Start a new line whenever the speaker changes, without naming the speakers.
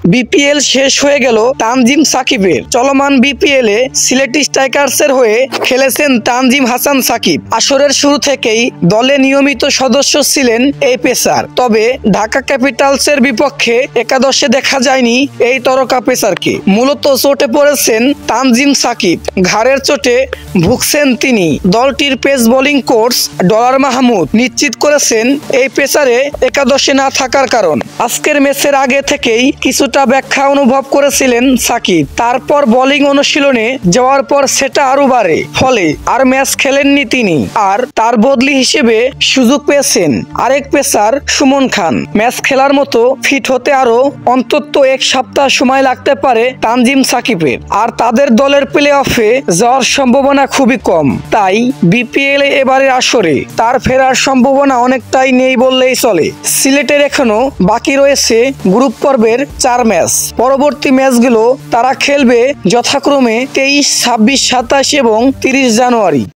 BPL শেষ হয়ে গেল তানজিম সাকিবের। চলমান বিপিএল এ সিলেটি স্ট্রাইকার্সের হয়ে খেলেছেন তানজিম হাসান সাকিব। আসরের শুরু থেকেই দলে নিয়মিত সদস্য ছিলেন এই পেসার। তবে ঢাকা ক্যাপিটালসের বিপক্ষে একাদশে দেখা যায়নি এই তারকা পেসারকে। মূলত চোটে পড়েছেন তানজিম সাকিব। ঘাড়ের চোটে ভুগছেন তিনি। দলটির pace bowling coach dollar Mahmud নিশ্চিত করেছেন এই পেসারে একাদশে না থাকার কারণ। আজকের ম্যাচের আগে থেকেই কিছুটা ব্যাখ্যা অনুভব করেছিলেন সাকিব। তারপর বোলিং অনুশীলনে যাওয়ার পর সেটা আরো বাড়ে, ফলে আর ম্যাচ খেলেননি তিনি। আর তার বদলি হিসেবে সুযোগ পেয়েছেন আরেক পেসার সুমন খান। ম্যাচ খেলার মতো ফিট হতে আরো অন্তত এক সপ্তাহ সময় লাগতে পারে তানজিম সাকিবের। আর তাদের দলের প্লে অফে যাওয়ার সম্ভাবনা খুবই কম। তাই বিপিএল এবারের আসরে তার ফেরার সম্ভাবনা অনেকটাই নেই বললেই চলে। সিলেটের এখনো বাকি রয়েছে গ্রুপ পর্বের 4 ম্যাচ। পরবর্তী ম্যাচগুলো তারা খেলবে যথাক্রমে 23, 26, 27 এবং 30 জানুয়ারি।